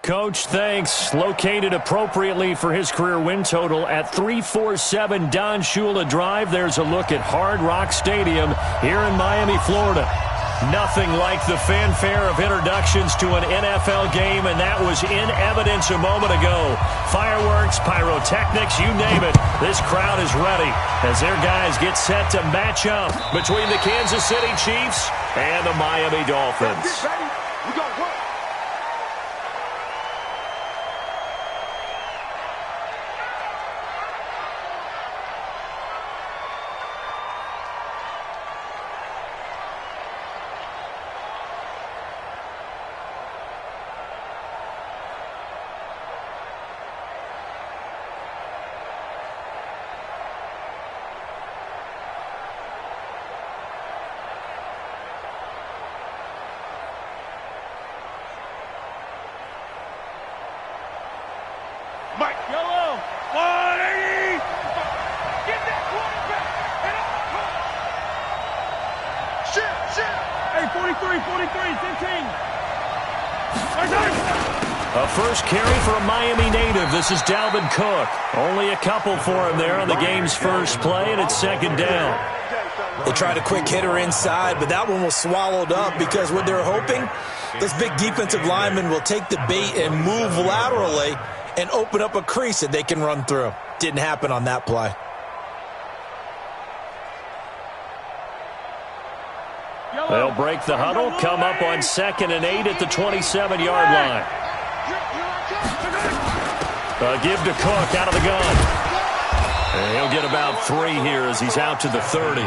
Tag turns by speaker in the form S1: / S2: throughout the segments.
S1: Coach. Thanks. Located appropriately for his career win total at 347 Don Shula Drive. There's a look at Hard Rock Stadium here in Miami, Florida. Nothing like the fanfare of introductions to an NFL game, and that was in evidence a moment ago. Fireworks, pyrotechnics, you name it. This crowd is ready as their guys get set to match up between the Kansas City Chiefs and the Miami Dolphins.
S2: Yellow, 180. Get that quarterback. Shit. Hey, 43, 15.
S1: A first carry for a Miami native. This is Dalvin Cook. Only a couple for him there on the game's first play, and it's second down.
S3: They tried a quick hitter inside, but that one was swallowed up because what they're hoping, those big defensive linemen will take the bait and move laterally and open up a crease that they can run through. Didn't happen on that play.
S1: They'll break the huddle, come up on 2nd and 8 at the 27-yard line. Give to Cook out of the gun. And he'll get about 3 here as he's out to the 30.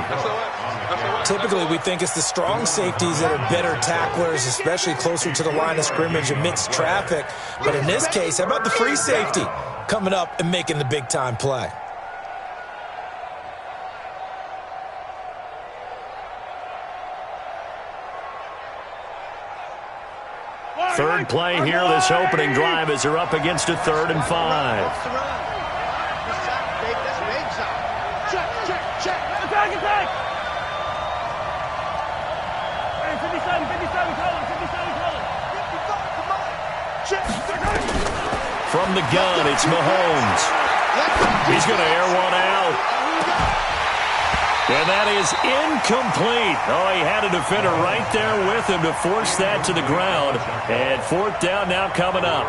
S3: Typically, we think it's the strong safeties that are better tacklers, especially closer to the line of scrimmage amidst traffic. But in this case, how about the free safety coming up and making the big-time play?
S1: Third play here, this opening drive as they're up against a 3rd and 5.
S2: Attack. Hey, 57, color.
S1: From the gun, it's Mahomes. He's going to air one out. And that is incomplete. Oh, he had a defender right there with him to force that to the ground. And 4th down now coming up.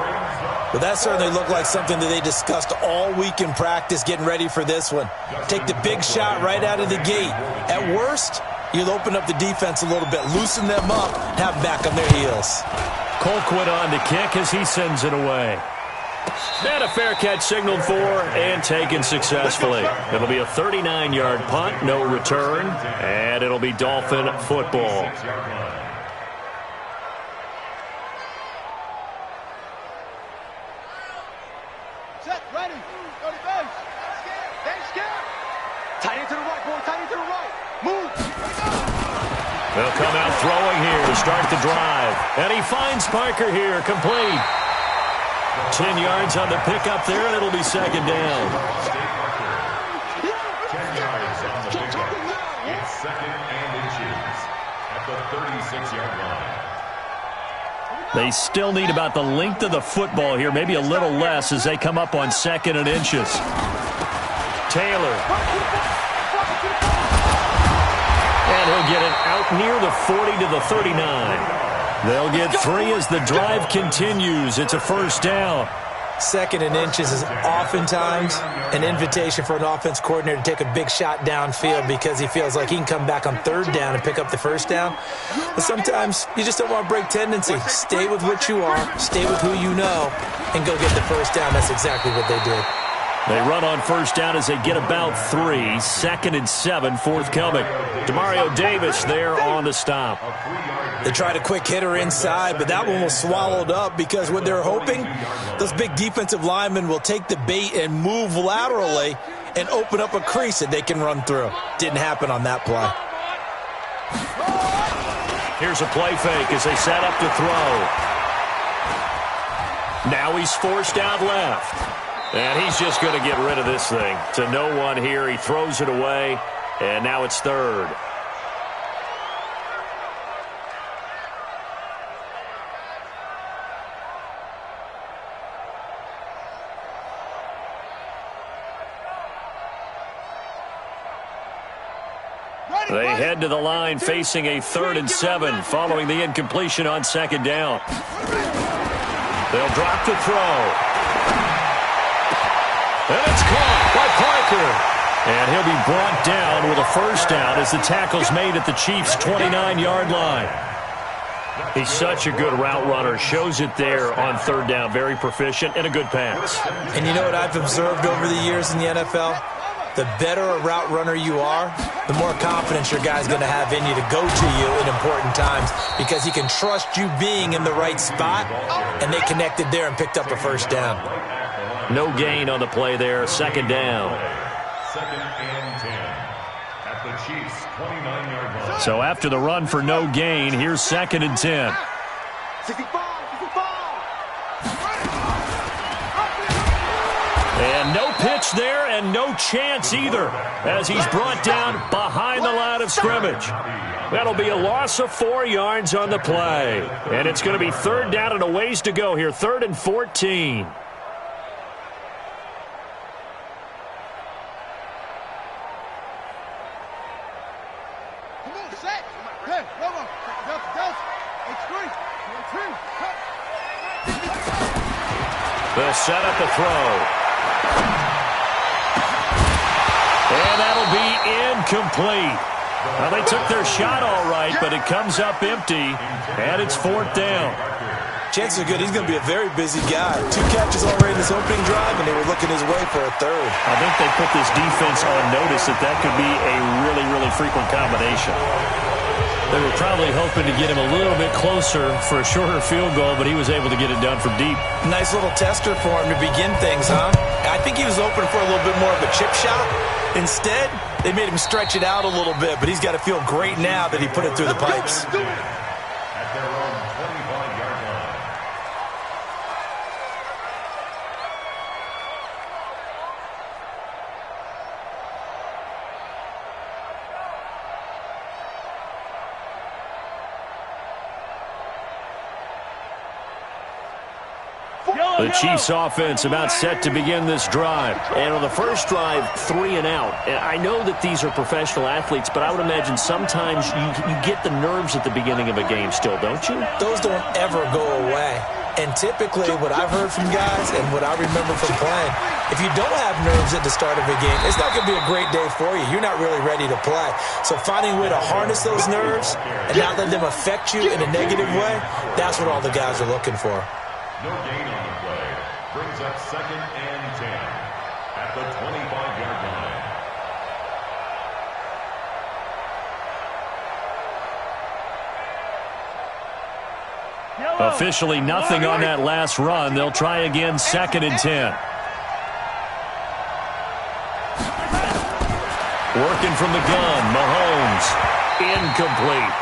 S3: Well, that certainly looked like something that they discussed all week in practice getting ready for this one. Take the big shot right out of the gate. At worst, you'll open up the defense a little bit, loosen them up, have them back on their heels.
S1: Colquitt on to kick as he sends it away. And a fair catch signaled for and taken successfully. It'll be a 39-yard punt, no return, and it'll be Dolphin football.
S2: Set, ready. Go to base. Stay scared. Tight end to the right, boy. Tight end to the right. Move.
S1: They'll come out throwing here to start the drive. And he finds Parker here, complete. 10 yards on the pickup there, and it'll be 2nd down.
S4: 10 yards on the pickup. It's 2nd and inches at the 36-yard line.
S1: They still need about the length of the football here, maybe a little less as they come up on 2nd and inches. Taylor. And he'll get it out near the 40 to the 39. They'll get 3 as the drive continues. It's a 1st down.
S3: 2nd and inches is oftentimes an invitation for an offense coordinator to take a big shot downfield because he feels like he can come back on 3rd down and pick up the 1st down. But sometimes you just don't want to break tendency. Stay with what you are, stay with who you know, and go get the 1st down. That's exactly what they did.
S1: They run on 1st down as they get about 3. 2nd and 7 forthcoming. Demario Davis there on the stop.
S3: They tried a quick hitter inside, but that one was swallowed up because what they're hoping, those big defensive linemen will take the bait and move laterally and open up a crease that they can run through. Didn't happen on that play.
S1: Here's a play fake as they set up to throw. Now he's forced out left. And he's just going to get rid of this thing. To no one here. He throws it away. And now it's 3rd. They head to the line facing a 3rd and 7 following the incompletion on 2nd down. They'll drop the throw. And it's caught by Parker. And he'll be brought down with a 1st down as the tackle's made at the Chiefs' 29-yard line. He's such a good route runner. Shows it there on 3rd down. Very proficient and a good pass.
S3: And you know what I've observed over the years in the NFL? The better a route runner you are, the more confidence your guy's going to have in you to go to you in important times because he can trust you being in the right spot, and they connected there and picked up a 1st down.
S1: No gain on the play there. 2nd down.
S4: 2nd and 10 at the Chiefs' 29-yard line.
S1: So after the run for no gain, here's 2nd and 10.
S2: 65.
S1: And no pitch there and no chance either as he's brought down behind the line of scrimmage. That'll be a loss of 4 yards on the play. And it's going to be 3rd down and a ways to go here. 3rd and 14. They'll set up the throw. And that'll be incomplete. Well, they took their shot all right, but it comes up empty, and it's 4th down.
S3: Chances are good he's going to be a very busy guy. 2 catches already in this opening drive, and they were looking his way for a 3rd.
S1: I think they put this defense on notice that could be a really, really frequent combination. They were probably hoping to get him a little bit closer for a shorter field goal, but he was able to get it done from deep.
S3: Nice little tester for him to begin things, huh? I think he was open for a little bit more of a chip shot. Instead, they made him stretch it out a little bit, but he's got to feel great now that he put it through the pipes.
S4: At their own 25-yard line.
S1: The Chiefs offense about set to begin this drive.
S5: And on the first drive, 3 and out. And I know that these are professional athletes, but I would imagine sometimes you get the nerves at the beginning of a game still, don't you?
S3: Those don't ever go away. And typically what I've heard from guys and what I remember from playing, if you don't have nerves at the start of a game, it's not going to be a great day for you. You're not really ready to play. So finding a way to harness those nerves and not let them affect you in a negative way, that's what all the guys are looking for.
S4: No gain on the play. Brings up 2nd and 10 at the 25-yard line.
S1: Officially nothing on that last run. They'll try again 2nd and 10. Working from the gun, Mahomes. Incomplete.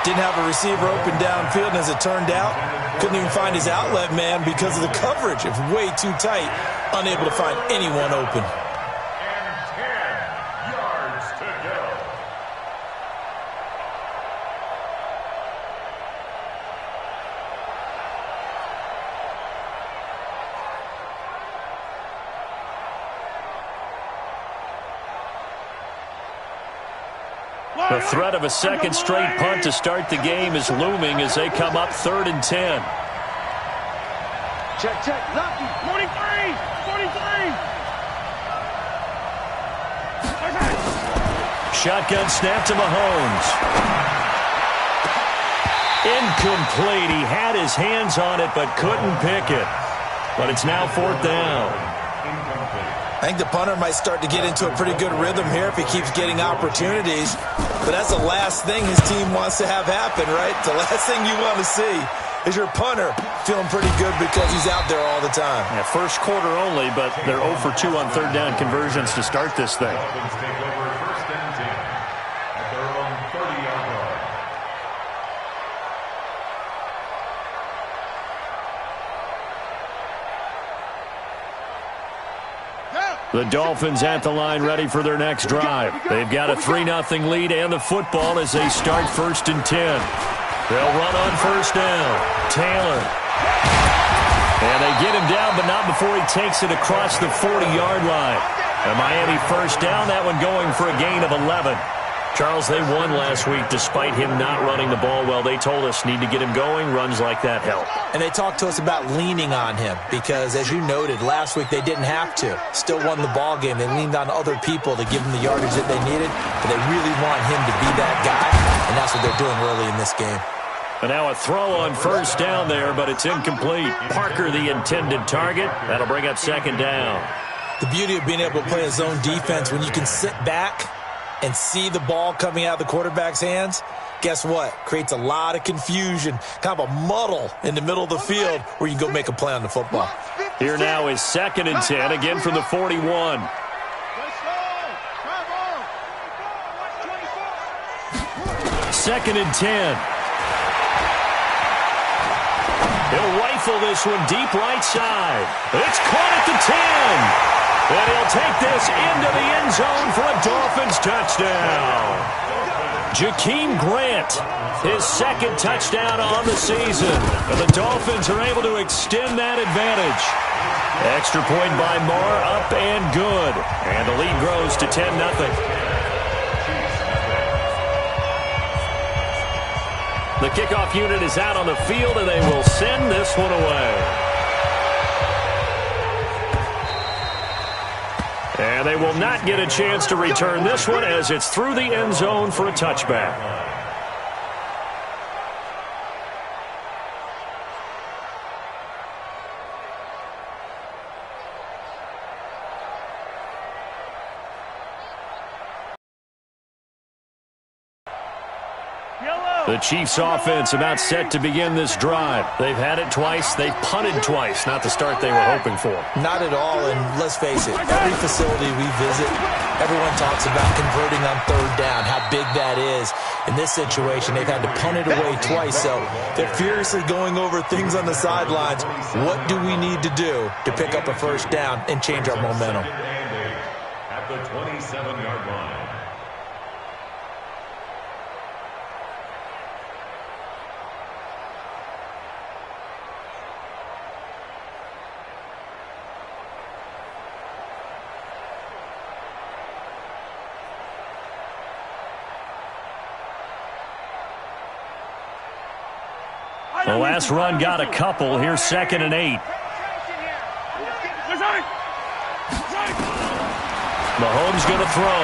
S3: Didn't have a receiver open downfield, and as it turned out, couldn't even find his outlet man because of the coverage. It was way too tight, unable to find anyone open.
S4: And 10 yards to go.
S1: The threat of a 2nd straight punt to start the game is looming as they come up 3rd and 10.
S2: Check. Lucky. 43.
S1: Shotgun snap to Mahomes. Incomplete. He had his hands on it but couldn't pick it. But it's now 4th down.
S3: I think the punter might start to get into a pretty good rhythm here if he keeps getting opportunities. But that's the last thing his team wants to have happen, right? The last thing you want to see is your punter feeling pretty good because he's out there all the time.
S1: Yeah, first quarter only, but they're 0 for 2 on 3rd down conversions to start this thing.
S4: Dolphins take over 1st and 10 at their own 30-yard line.
S1: The Dolphins at the line ready for their next drive. They've got a 3-0 lead and the football as they start 1st and 10. They'll run on 1st down. Taylor. And they get him down, but not before he takes it across the 40-yard line. A Miami 1st down, that one going for a gain of 11. Charles, they won last week despite him not running the ball well. They told us need to get him going. Runs like that help.
S3: And they talked to us about leaning on him because, as you noted, last week they didn't have to. Still won the ball game. They leaned on other people to give them the yardage that they needed, but they really want him to be that guy, and that's what they're doing early in this game.
S1: And now a throw on first down there, but it's incomplete. Parker, the intended target. That'll bring up second down.
S3: The beauty of being able to play a zone defense, when you can sit back and see the ball coming out of the quarterback's hands, guess what? Creates a lot of confusion, kind of a muddle in the middle of the field where you can go make a play on the football.
S1: Here now is 2nd and 10, again from the 41. Second and 10. He'll rifle this one deep right side. It's caught at the 10. And he'll take this into the end zone for a Dolphins touchdown. Jakeem Grant, his 2nd touchdown on the season. And the Dolphins are able to extend that advantage. Extra point by Marr, up and good. And the lead grows to 10-0. The kickoff unit is out on the field, and they will send this one away. And they will not get a chance to return this one as it's through the end zone for a touchback. The Chiefs offense about set to begin this drive. They've had it twice. They've punted twice. Not the start they were hoping for.
S3: Not at all, and let's face it, every facility we visit, everyone talks about converting on 3rd down, how big that is. In this situation, they've had to punt it away twice, so they're furiously going over things on the sidelines. What do we need to do to pick up a first down and change our momentum?
S4: At the 27-yard line.
S1: The last run got a couple. Here's 2nd and 8. Mahomes going to throw.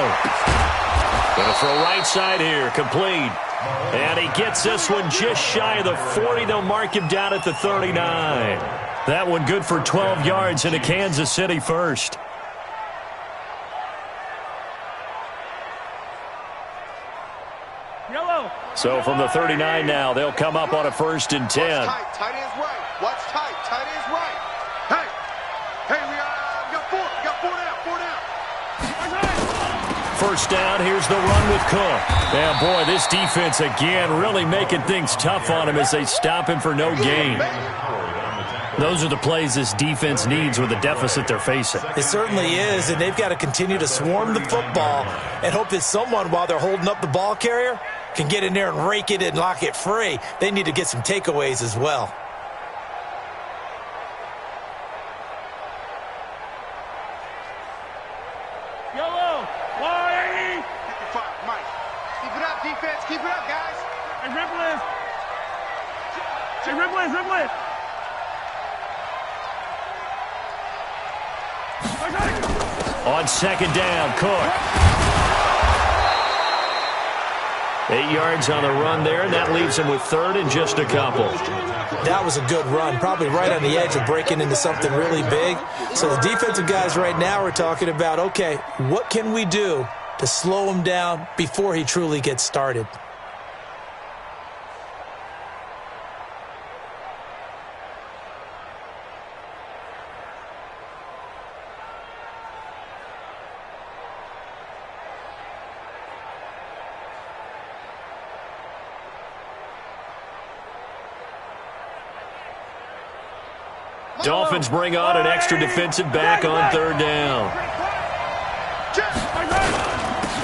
S1: Going to throw right side here. Complete. And he gets this one just shy of the 40. They'll mark him down at the 39. That one good for 12 yards into Kansas City first. So from the 39 now, they'll come up on a 1st and 10.
S2: Watch tight, tight end's right. Watch tight, tight end's right. Hey, we got 4 down.
S1: First down, here's the run with Cook. And boy, this defense again really making things tough on him as they stop him for no gain. Those are the plays this defense needs with the deficit they're facing.
S3: It certainly is, and they've got to continue to swarm the football and hope that someone, while they're holding up the ball carrier, can get in there and rake it and lock it free. They need to get some takeaways as well.
S2: Yellow, 180. 55, Mike. Keep it up, defense. Keep it up, guys. Hey, Ripley.
S1: On 2nd down, Cook. 8 yards on the run there, and that leaves him with 3rd and just a couple.
S3: That was a good run, probably right on the edge of breaking into something really big. So the defensive guys right now are talking about, okay, what can we do to slow him down before he truly gets started?
S1: Dolphins bring on an extra defensive back on 3rd down.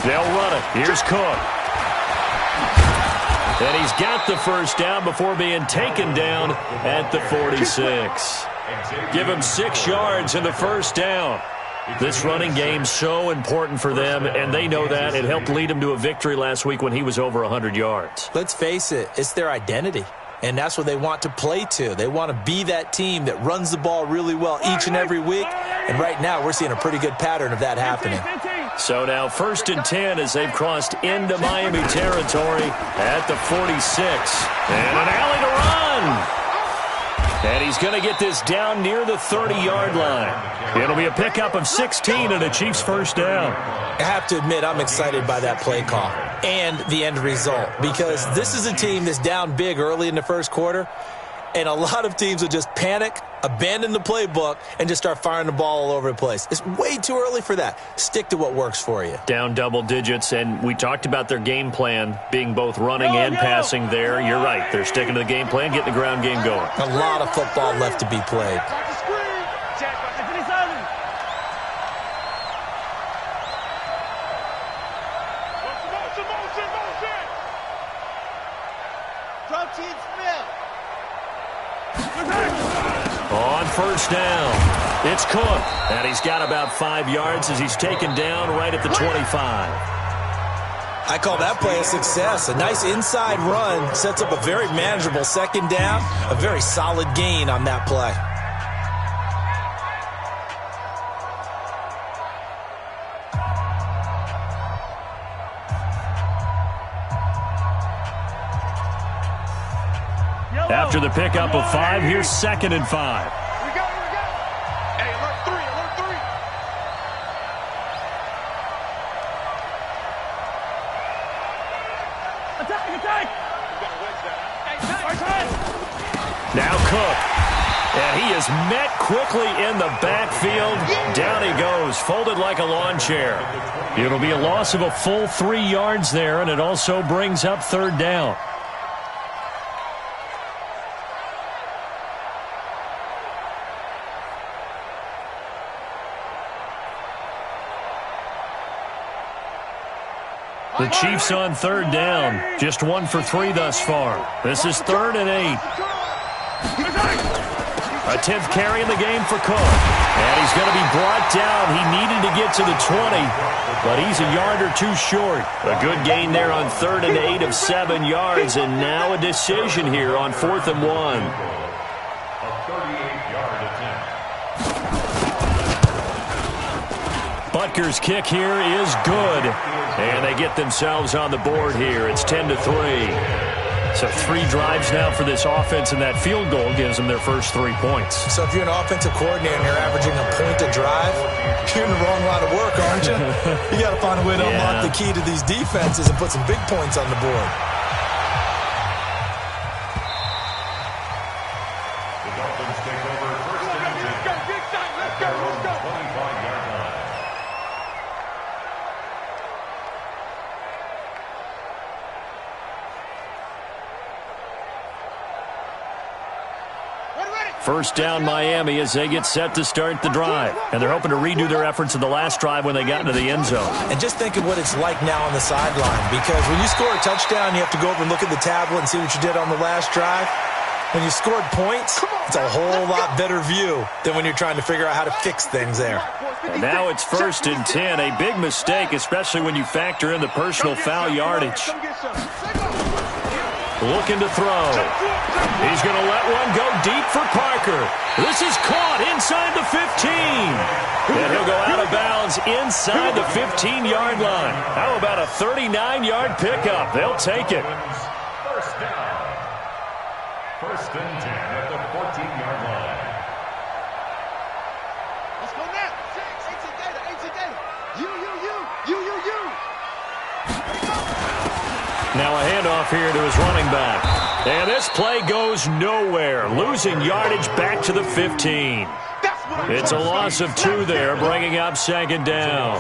S1: They'll run it. Here's Cook. And he's got the first down before being taken down at the 46. Give him 6 yards in the first down. This running game so important for them, and they know that. It helped lead them to a victory last week when he was over 100 yards.
S3: Let's face it, it's their identity, and that's what they want to play to. They want to be that team that runs the ball really well each and every week, and right now we're seeing a pretty good pattern of that happening.
S1: So now 1st and 10 as they've crossed into Miami territory at the 46. And an alley to run. And he's going to get this down near the 30-yard line. It'll be a pickup of 16 and a Chiefs first down.
S3: I have to admit, I'm excited by that play call and the end result, because this is a team that's down big early in the first quarter, and a lot of teams will just panic, abandon the playbook, and just start firing the ball all over the place. It's way too early for that. Stick to what works for you.
S1: Down double digits, and we talked about their game plan being both running and passing there. You're right. They're sticking to the game plan, getting the ground game going.
S3: A lot of football left to be played.
S1: On first down, it's Cook, and he's got about 5 yards as he's taken down right at the 25.
S3: I call that play a success. A nice inside run sets up a very manageable second down, a very solid gain on that play.
S1: After the pickup of 5, here's 2nd and 5.
S2: Here we go. Hey, alert 3, alert 3.
S6: Attack!
S1: Now Cook. And he is met quickly in the backfield. Down he goes, folded like a lawn chair. It'll be a loss of a full 3 yards there, and it also brings up 3rd down. The Chiefs on 3rd down. Just 1 for 3 thus far. This is 3rd and 8. A 10th carry in the game for Cook. And he's going to be brought down. He needed to get to the 20, but he's a yard or 2 short. A good gain there on 3rd and 8 of 7 yards, and now a decision here on 4th and 1.
S4: A 38-yard attempt.
S1: Butker's kick here is good. And they get themselves on the board here. It's 10-3. So 3 drives now for this offense, and that field goal gives them their first 3 points.
S3: So if you're an offensive coordinator and you're averaging a point a drive, you're in the wrong line of work, aren't you? You got to find a way to unlock the key to these defenses and put some big points on the board.
S4: The Dolphins take over 1st and 10. Let's go. 25-yard line.
S1: First down Miami as they get set to start the drive. And they're hoping to redo their efforts in the last drive when they got into the end zone.
S3: And just think of what it's like now on the sideline, because when you score a touchdown, you have to go over and look at the tablet and see what you did on the last drive. When you scored points, it's a whole lot better view than when you're trying to figure out how to fix things there.
S1: And now it's 1st and 10. A big mistake, especially when you factor in the personal foul yardage. Looking to throw. He's going to let one go deep for Parker. This is caught inside the 15. And he'll go out of bounds inside the 15-yard line. How about a 39-yard pickup? They'll take it.
S4: First down. 1st and 10 at the 14-yard line.
S2: Let's go now. 18 data. You.
S1: Now a handoff here to his running back. And this play goes nowhere. Losing yardage back to the 15. It's a loss of 2 there, bringing up 2nd down.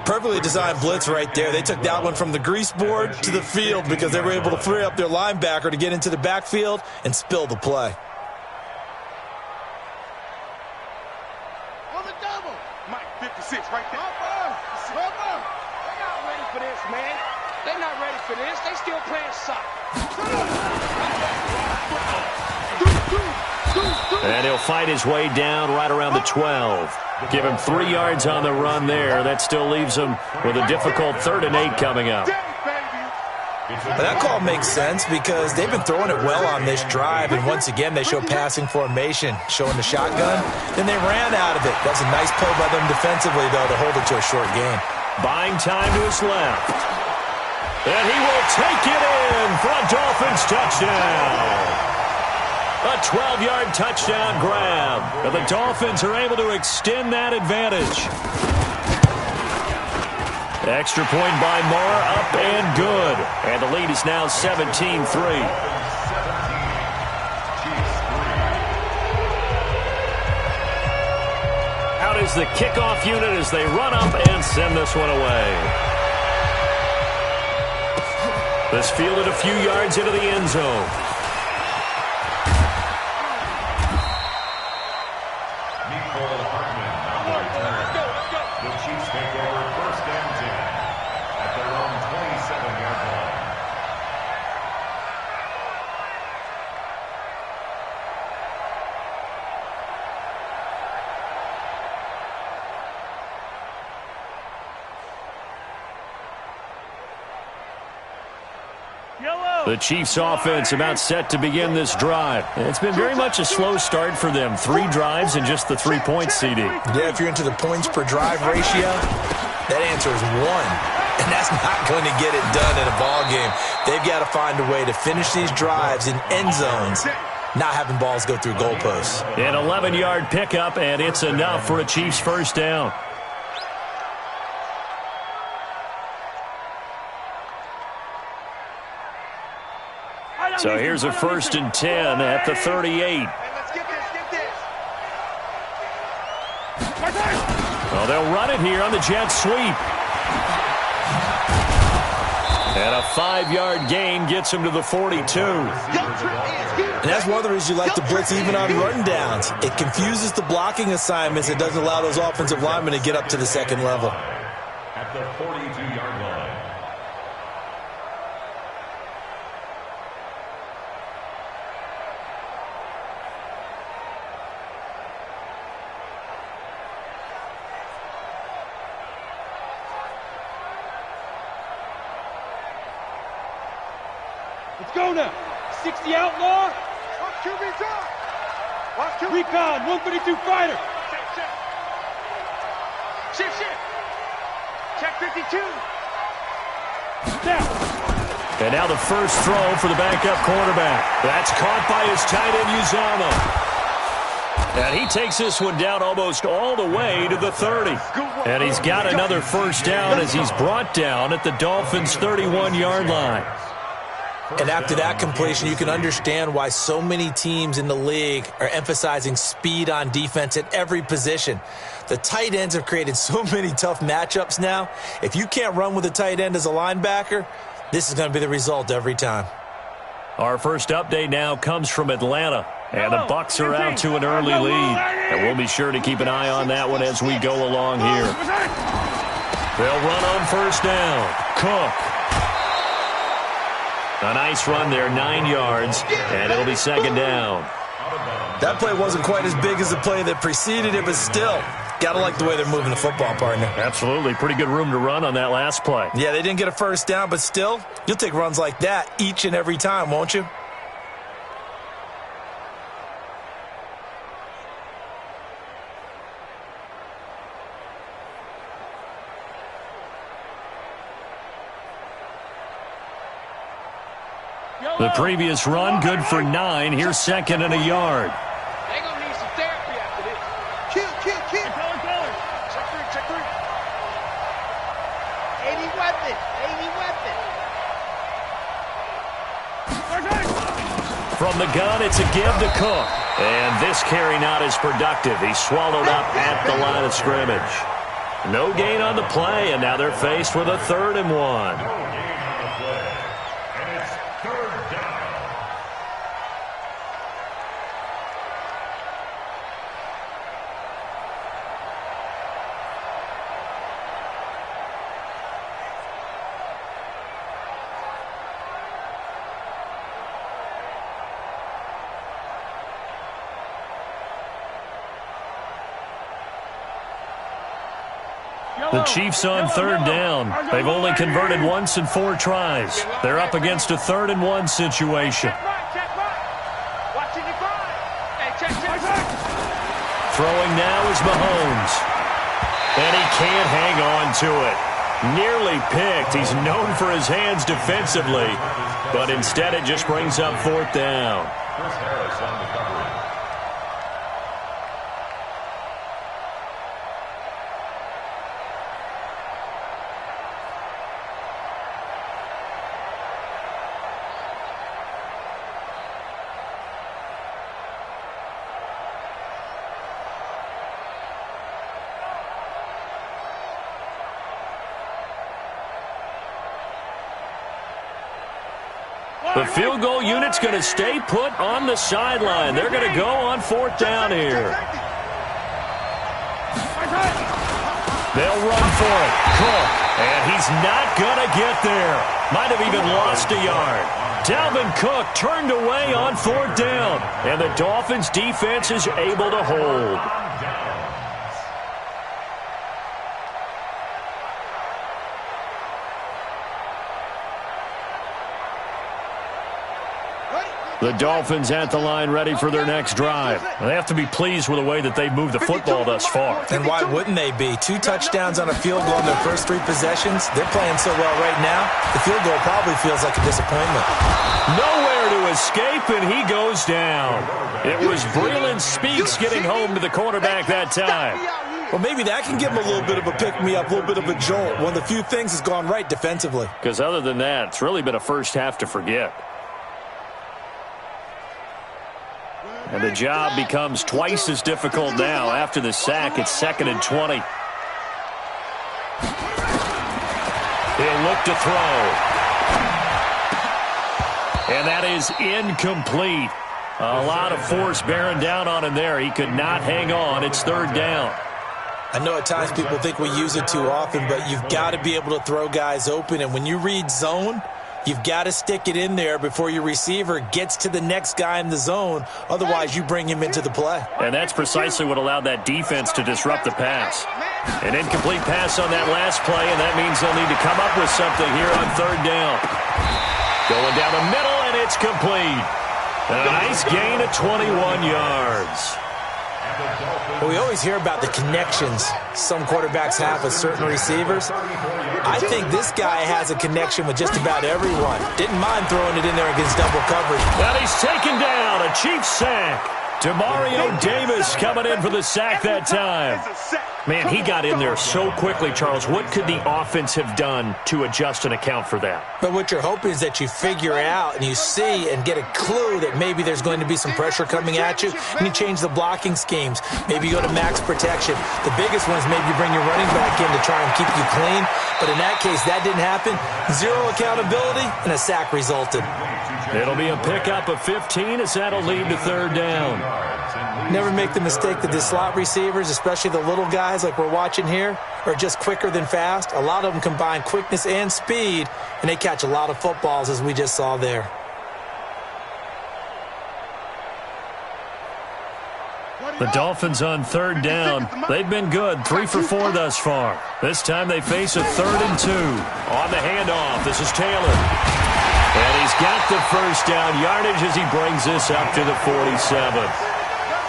S3: Perfectly designed blitz right there. They took that one from the grease board to the field because they were able to free up their linebacker to get into the backfield and spill the play.
S2: On the double. Mike, 56 right there. They're not ready for this, man. They're not ready for this. They still playing soccer.
S1: And he'll fight his way down right around the 12. Give him 3 yards on the run there. That still leaves him with a difficult 3rd and 8 coming up.
S3: But that call makes sense because they've been throwing it well on this drive, and once again they show passing formation, showing the shotgun, then they ran out of it. That's a nice play by them defensively, though, to hold it to a short game.
S1: Buying time to his left. And he will take it in for a Dolphins touchdown. A 12-yard touchdown grab. And the Dolphins are able to extend that advantage. Extra point by Moore, up and good. And the lead is now 17-3. Out is the kickoff unit as they run up and send this one away. This fielded a few yards into the end zone.
S4: The Chiefs take over 1st and 10 at their own 27-yard line.
S1: The Chiefs offense about set to begin this drive. It's been very much a slow start for them. 3 drives and just the 3 points, CD.
S3: Yeah, if you're into the points per drive ratio, that answer is 1. And that's not going to get it done in a ball game. They've got to find a way to finish these drives in end zones, not having balls go through goalposts.
S1: An 11-yard pickup, and it's enough for a Chiefs 1st down. So here's a 1st and 10 at the 38. Well, they'll run it here on the jet sweep. And a 5-yard gain gets him to the 42.
S3: And that's one of the reasons you like to blitz even on run downs. It confuses the blocking assignments. It doesn't allow those offensive linemen to get up to the 2nd level.
S4: At the 42-yard line.
S6: Let's go now. 60 outlaw. Recon, 132 fighter.
S2: Shift. Check 52.
S6: Now.
S1: And now the first throw for the backup quarterback. That's caught by his tight end, Uzama. And he takes this one down almost all the way to the 30. And he's got another 1st down as he's brought down at the Dolphins' 31-yard line.
S3: And after that completion, you can understand why so many teams in the league are emphasizing speed on defense at every position. The tight ends have created so many tough matchups now. If you can't run with a tight end as a linebacker, this is going to be the result every time.
S1: Our first update now comes from Atlanta. And the Bucs are out to an early lead. And we'll be sure to keep an eye on that one as we go along here. They'll run on 1st down. Cook. A nice run there, 9 yards, and it'll be 2nd down.
S3: That play wasn't quite as big as the play that preceded it, but still, got to like the way they're moving the football, partner.
S1: Absolutely. Pretty good room to run on that last play.
S3: Yeah, they didn't get a 1st down, but still, you'll take runs like that each and every time, won't you?
S1: The previous run, good for 9. Here's 2nd and a yard.
S2: They're going to need some therapy after this. Kill. Check 3. 80 weapon.
S1: From the gun, it's a give to Cook. And this carry not as productive. He's swallowed up at the line of scrimmage. No gain on the play, and now they're faced with a 3rd and 1. The Chiefs on third down. They've only converted once in 4 tries. They're up against a 3rd and 1 situation. Throwing now is Mahomes. And he can't hang on to it. Nearly picked. He's known for his hands defensively. But instead it just brings up 4th down.
S4: Chris Harris on the coverage.
S1: The field goal unit's going to stay put on the sideline. They're going to go on 4th down here. They'll run for it. Cook. And he's not going to get there. Might have even lost a yard. Dalvin Cook turned away on 4th down. And the Dolphins defense is able to hold. The Dolphins at the line ready for their next drive. They have to be pleased with the way that they've moved the football thus far.
S3: And why wouldn't they be? 2 touchdowns on a field goal in their first 3 possessions. They're playing so well right now, the field goal probably feels like a disappointment.
S1: Nowhere to escape, and he goes down. It was Breeland Speaks getting home to the quarterback that time.
S3: Well, maybe that can give him a little bit of a pick-me-up, a little bit of a jolt. One of the few things has gone right defensively.
S1: Because other than that, it's really been a first half to forget. And the job becomes twice as difficult now. After the sack, it's 2nd and 20. He'll look to throw. And that is incomplete. A lot of force bearing down on him there. He could not hang on. It's 3rd down.
S3: I know at times people think we use it too often, but you've got to be able to throw guys open. And when you read zone, you've got to stick it in there before your receiver gets to the next guy in the zone. Otherwise, you bring him into the play.
S1: And that's precisely what allowed that defense to disrupt the pass. An incomplete pass on that last play, and that means they'll need to come up with something here on 3rd down. Going down the middle, and it's complete. A nice gain of 21 yards.
S3: Well, we always hear about the connections some quarterbacks have with certain receivers. I think this guy has a connection with just about everyone. Didn't mind throwing it in there against double coverage.
S1: Well, he's taken down. A Chiefs sack. Demario Davis coming in for the sack that time. Man, he got in there so quickly, Charles. What could the offense have done to adjust and account for that?
S3: But what you're hoping is that you figure out and you see and get a clue that maybe there's going to be some pressure coming at you, and you change the blocking schemes. Maybe you go to max protection. The biggest one is maybe you bring your running back in to try and keep you clean. But in that case, that didn't happen. 0 accountability, and a sack resulted.
S1: It'll be a pickup of 15 as that'll lead to 3rd down.
S3: Never make the mistake that the slot receivers, especially the little guys like we're watching here, are just quicker than fast. A lot of them combine quickness and speed, and they catch a lot of footballs, as we just saw there.
S1: The Dolphins on 3rd down. They've been good, 3 for 4 thus far. This time they face a 3rd and 2. On the handoff, this is Taylor. And he's got the first down yardage as he brings this up to the 47.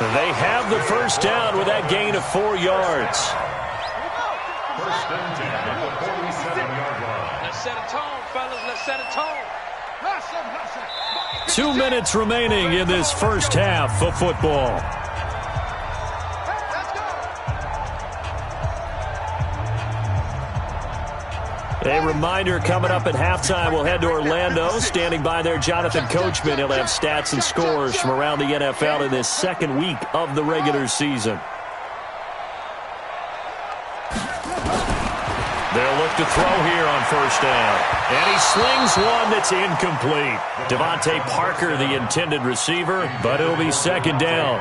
S1: They have the first down with that gain of 4 yards.
S4: First and 10 at the 47-yard line.
S6: Let's set a tone, fellas. Let's set a tone.
S1: 2 minutes remaining in this first half of football. A reminder, coming up at halftime, we'll head to Orlando. Standing by there, Jonathan Coachman. He'll have stats and scores from around the NFL in this 2nd week of the regular season. They'll look to throw here on first down. And he slings one that's incomplete. Devontae Parker, the intended receiver, but it'll be 2nd down.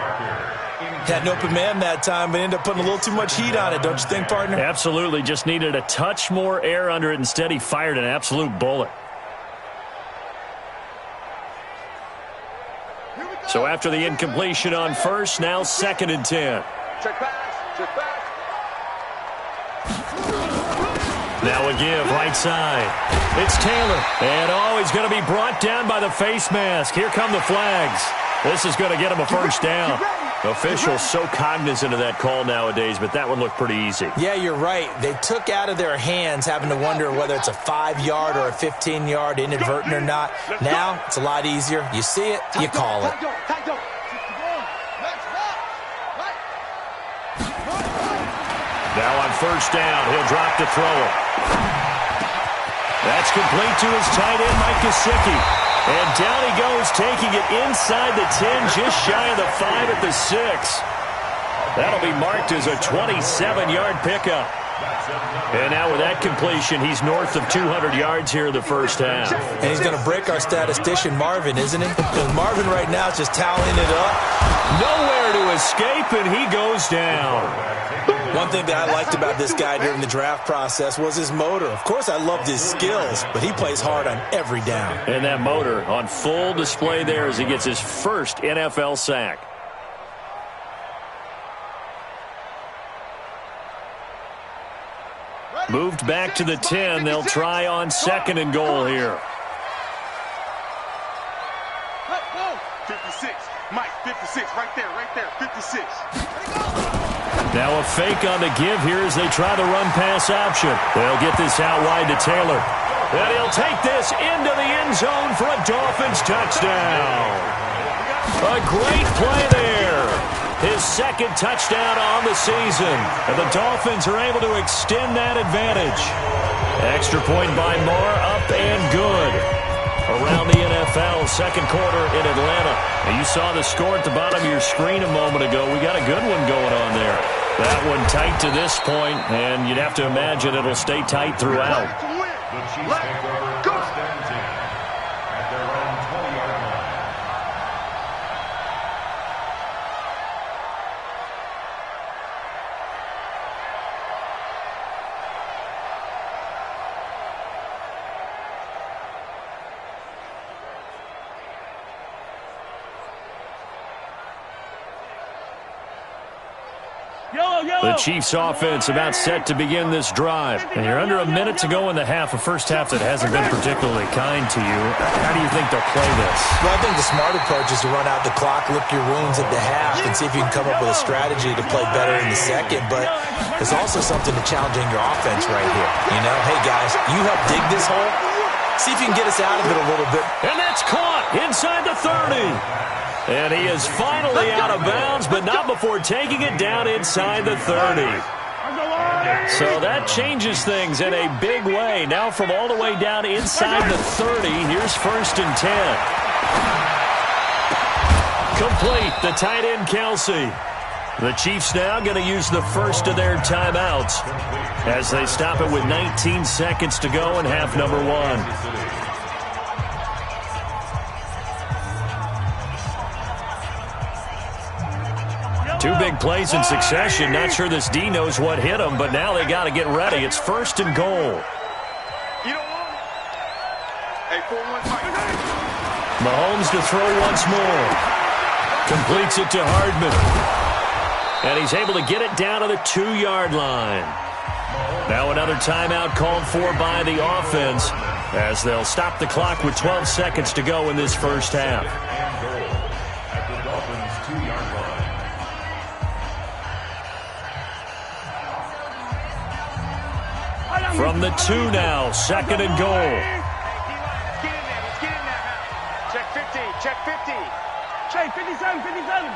S3: Had an open man that time, but ended up putting a little too much heat on it, don't you think, partner?
S1: Absolutely. Just needed a touch more air under it. Instead, he fired an absolute bullet. So after the incompletion on first, now 2nd and 10.
S2: Check pass. Check pass.
S1: Now a give, right side. It's Taylor. And, he's going to be brought down by the face mask. Here come the flags. This is going to get him a first down. Officials so cognizant of that call nowadays, but that one looked pretty easy.
S3: Yeah, you're right. They took out of their hands having to wonder whether it's a 5-yard or a 15-yard, inadvertent or not. Now, it's a lot easier. You see it, you call it.
S1: Now on first down, he'll drop to throw it. That's complete to his tight end, Mike Gesicki. And down he goes, taking it inside the 10, just shy of the 5 at the 6. That'll be marked as a 27-yard pickup. And now with that completion, he's north of 200 yards here in the first half.
S3: And he's going to break our statistician, Marvin, isn't he? Because Marvin right now is just toweling it up.
S1: Nowhere to escape, and he goes down.
S3: One thing that I liked about this guy during the draft process was his motor. Of course, I loved his skills, but he plays hard on every down.
S1: And that motor on full display there as he gets his first NFL sack. Moved back to the 10. They'll try on second and goal here.
S2: 56. Mike, 56. Right there, 56.
S1: Now a fake on the give here as they try the run-pass option. They'll get this out wide to Taylor. And he'll take this into the end zone for a Dolphins touchdown. A great play there. His second touchdown on the season. And the Dolphins are able to extend that advantage. Extra point by Moore, up and good. Around the NFL, second quarter in Atlanta. And you saw the score at the bottom of your screen a moment ago. We got a good one going on there. That one tight to this point, and you'd have to imagine it'll stay tight throughout.
S4: The Chiefs take over first and 10 at their own 20-yard line.
S1: The Chiefs offense about set to begin this drive. And you're under a minute to go in the half, a first half that hasn't been particularly kind to you. How do you think they'll play this?
S3: Well, I think the smart approach is to run out the clock, lick your wounds at the half, and see if you can come up with a strategy to play better in the second. But there's also something to challenging your offense right here. You know, hey, guys, you help dig this hole. See if you can get us out of it a little bit.
S1: And that's caught inside the 30. And he is finally out of bounds, but not before taking it down inside the 30. So that changes things in a big way. Now from all the way down inside the 30, here's first and 10. Complete, the tight end Kelsey. The Chiefs now going to use the first of their timeouts as they stop it with 19 seconds to go in half number 1. Two big plays in succession. Not sure this D knows what hit him, but now they got to get ready. It's first and goal. Mahomes to throw once more. Completes it to Hardman. And he's able to get it down to the 2-yard line. Now another timeout called for by the offense as they'll stop the clock with 12 seconds to go in this first half.
S4: At the Dolphins' 2-yard line.
S1: From the 2 now, second and goal.
S6: Let's get in there. Check 50. Check 50. Check 57. 57.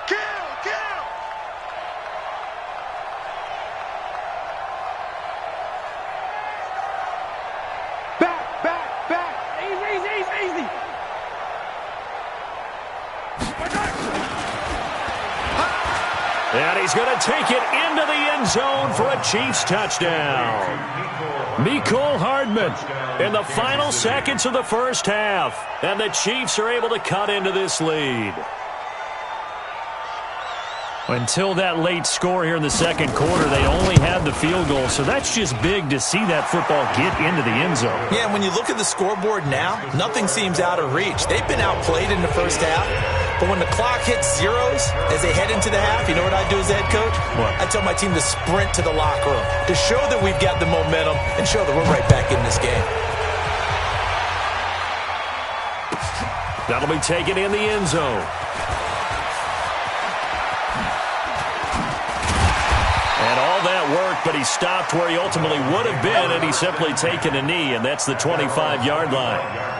S2: Kill.
S6: Back. Easy.
S1: And he's going to take it into the end zone for a Chiefs touchdown. Mecole Hardman in the final seconds of the first half. And the Chiefs are able to cut into this lead. Until that late score here in the second quarter, they only had the field goal, so that's just big to see that football get into the end zone.
S3: Yeah, and when you look at the scoreboard now, nothing seems out of reach. They've been outplayed in the first half, but when the clock hits zeros as they head into the half, you know what I do as head coach?
S1: What?
S3: I tell my team to sprint to the locker room to show that we've got the momentum and show that we're right back in this game.
S1: That'll be taken in the end zone. And all that work, but he stopped where he ultimately would have been, and he's simply taken a knee, and that's the 25-yard line.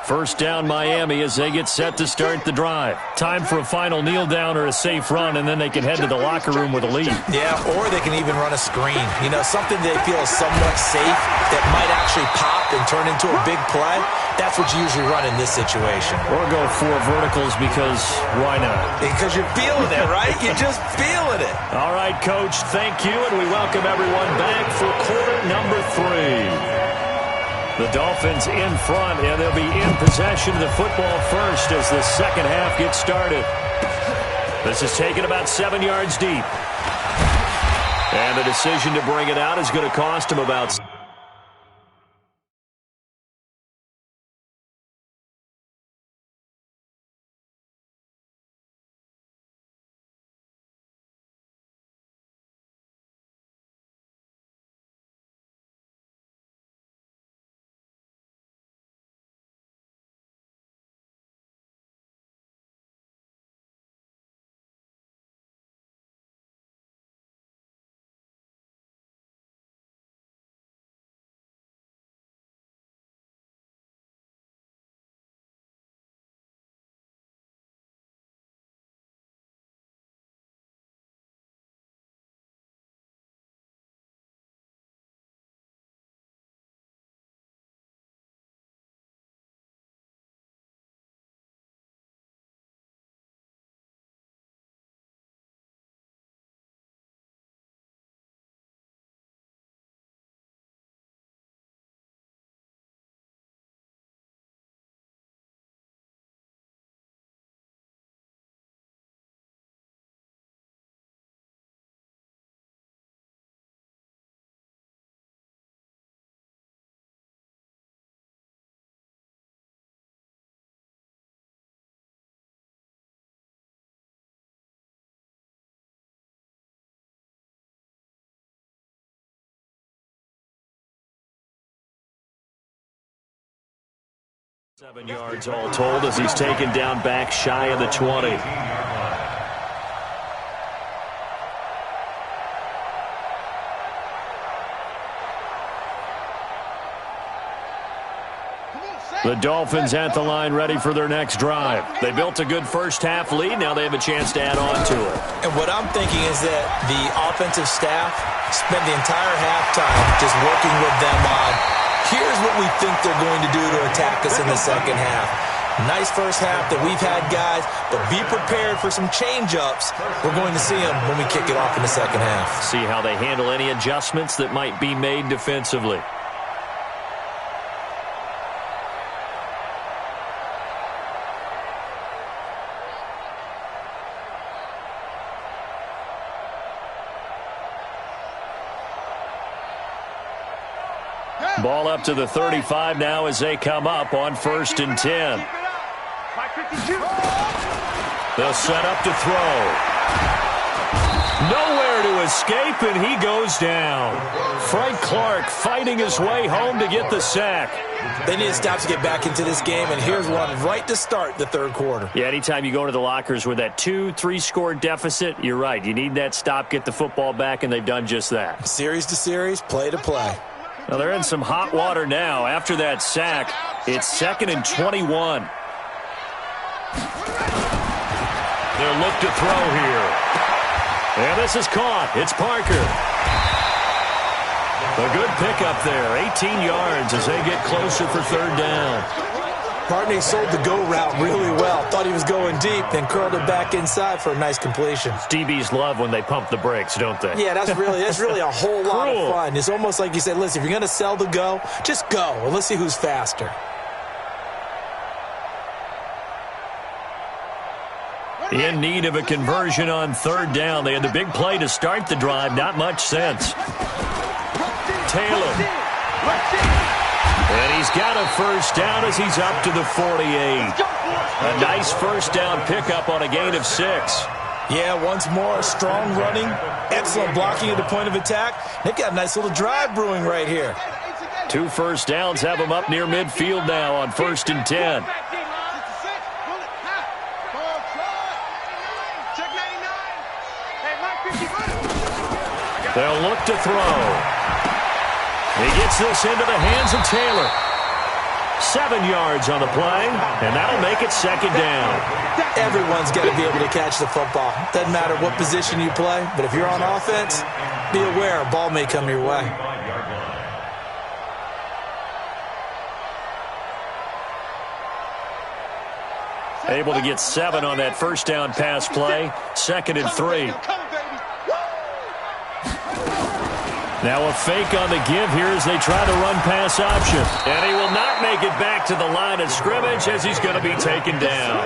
S1: First down, Miami, as they get set to start the drive. Time for a final kneel down or a safe run, and then they can head to the locker room with a lead.
S3: Yeah, or they can even run a screen. You know, something they feel is somewhat safe that might actually pop and turn into a big play. That's what you usually run in this situation.
S1: Or go 4 verticals because why not?
S3: Because you're feeling it, right? You're just feeling it.
S1: All right, Coach, thank you, and we welcome everyone back for quarter number 3. The Dolphins in front, and they'll be in possession of the football first as the second half gets started. This is taken about 7 yards deep. And the decision to bring it out is going to cost him about... ...7 yards all told as he's taken down back shy of the 20. The Dolphins at the line ready for their next drive. They built a good first half lead. Now they have a chance to add on to it.
S3: And what I'm thinking is that the offensive staff spent the entire halftime just working with them on, here's what we think they're going to do to attack us in the second half. Nice first half that we've had, guys, but be prepared for some change-ups. We're going to see them when we kick it off in the second half.
S1: See how they handle any adjustments that might be made defensively. Ball up to the 35 now as they come up on 1st and 10. They'll set up to throw. Nowhere to escape, and he goes down. Frank Clark fighting his way home to get the sack.
S3: They need to stop to get back into this game, and here's one right to start the third quarter.
S1: Yeah, anytime you go to the lockers with that 2-3 score deficit, you're right. You need that stop, get the football back, and they've done just that.
S3: Series to series, play to play.
S1: Well, they're in some hot water now. After that sack, it's 2nd and 21. They'll look to throw here. And this is caught. It's Parker. A good pickup there. 18 yards as they get closer for 3rd down.
S3: Partner, he sold the go route really well. Thought he was going deep, then curled it back inside for a nice completion.
S1: DBs love when they pump the brakes, don't they?
S3: Yeah, that's really a whole lot of fun. It's almost like you said, listen, if you're going to sell the go, just go, and let's see who's faster.
S1: In need of a conversion on third down. They had the big play to start the drive. Not much sense. Taylor. And he's got a first down as he's up to the 48. A nice first down pickup on a gain of 6.
S3: Yeah, once more, strong running, excellent blocking at the point of attack. They've got a nice little drive brewing right here.
S1: 2 first downs have them up near midfield now on 1st and 10. They'll look to throw. He gets this into the hands of Taylor. 7 yards on the play, and that'll make it 2nd down.
S3: Everyone's got to be able to catch the football. Doesn't matter what position you play, but if you're on offense, be aware a ball may come your way.
S1: Able to get 7 on that first down pass play. 2nd and 3. Now a fake on the give here as they try the run-pass option. And he will not make it back to the line of scrimmage as he's going to be taken down.